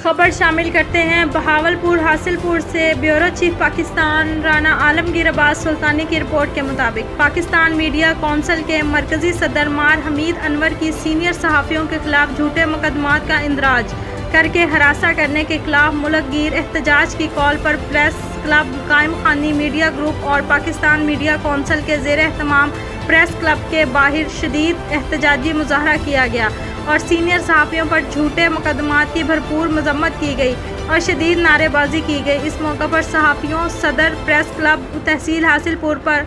खबर शामिल करते हैं। बहावलपुर हासिलपुर से ब्यूरो चीफ पाकिस्तान राना आलमगीर अब्बास सुल्तानी की रिपोर्ट के मुताबिक पाकिस्तान मीडिया कौंसिल के मरकजी सदर मार हमीद अनवर की सीनियर सहाफ़ियों के खिलाफ झूठे मुकदमात का इंदराज करके हरासा करने के खिलाफ मुल्कगीर एहतजाज की कॉल पर प्रेस क्लब कायम खानी मीडिया ग्रुप और पाकिस्तान मीडिया कौंसिल के ज़ेर एहतमाम प्रेस क्लब के बाहर शदीद एहतजाजी मुजाहरा किया गया और सीनियर सहाफ़ियों पर झूठे मुकदमात की भरपूर मजम्मत की गई और शदीद नारेबाजी की गई। इस मौका पर सहाफ़ियों सदर प्रेस क्लब तहसील हासिलपुर पर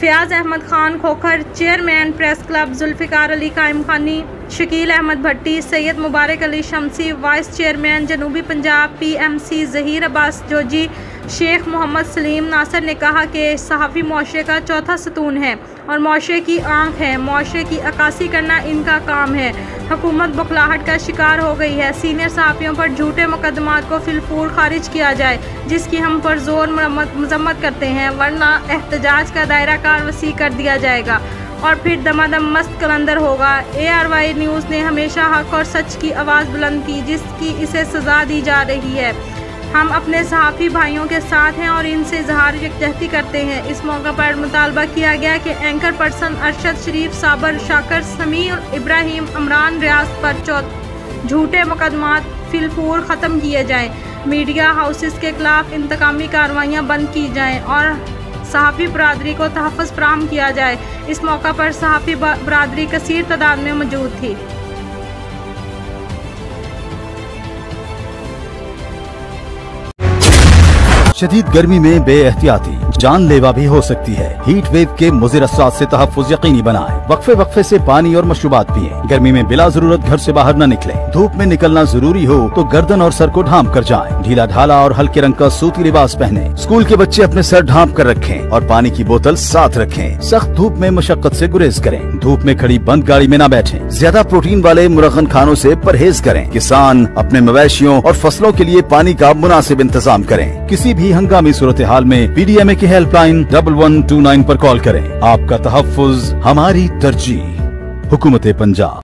Fayaz Ahmad Khan Khokhar, chairman press club Zulfiqar Ali Qaim Khani, Shakeel Ahmad Bhatti, Syed Mubarak Ali Shamsi, vice chairman जनूबी पंजाब PMC ज़हीर अब्बास जोजी, शेख मोहम्मद सलीम नासर ने कहा कि सहाफ़ी मुआशरे का चौथा सतून है और मुआशरे की आँख है। मुआशरे की अक्कासी करना इनका काम है। हुकूमत बौखलाहट का शिकार हो गई है। सीनियर सहाफ़ियों पर झूठे मुकदमात को फिलफूर खारिज किया जाए, जिसकी हम पुरज़ोर मजम्मत करते हैं, वरना एहतजाज का दायरा कार वसी कर दिया जाएगा और फिर दमादम मस्त कलंदर होगा। ARY न्यूज़ ने हमेशा हक और सच की आवाज़ बुलंद की, जिसकी इसे सज़ा दी जा रही है। हम अपने सहाफ़ी भाइयों के साथ हैं और इनसे इजहार यकजहती करते हैं। इस मौका पर मुतालबा किया गया कि एंकर पर्सन अरशद शरीफ, साबर शाकर, समीर इब्राहिम, अमरान रियाज पर झूठे मुकदमात फिलफूर ख़त्म किए जाएँ, मीडिया हाउसेस के खिलाफ इंतकामी कार्रवाइयाँ बंद की जाएँ और सहाफ़ी बरादरी को तहफ़्फ़ुज़ फराहम किया जाए। इस मौका पर सहाफ़ी बरादरी कसीर तादाद में मौजूद थी। शदीद गर्मी में बेएहतियाती जानलेवा भी हो सकती है। हीट वेव के मुज़िर असरात से तहफ़्फ़ुज़ यकीनी बनाएं। वक्फे वक्फे से पानी और मशरूबात पिएं। गर्मी में बिला जरूरत घर से बाहर न निकलें। धूप में निकलना जरूरी हो तो गर्दन और सर को ढांप कर जाएं। ढीला ढाला और हल्के रंग का सूती लिबास पहनें। स्कूल के बच्चे अपने सर ढांप कर रखें और पानी की बोतल साथ रखें। सख्त धूप में मशक्कत से गुरेज करें। धूप में खड़ी बंद गाड़ी में न बैठें। ज्यादा प्रोटीन वाले मुरगन खानों से परहेज करें। किसान अपने मवेशियों और फसलों के लिए पानी का मुनासिब इंतजाम करें। किसी भी हंगामी सूरत हाल में PDMA की हेल्पलाइन 1129 पर कॉल करें। आपका तहफ़्फ़ुज़ हमारी तरजीह। हुकूमत पंजाब।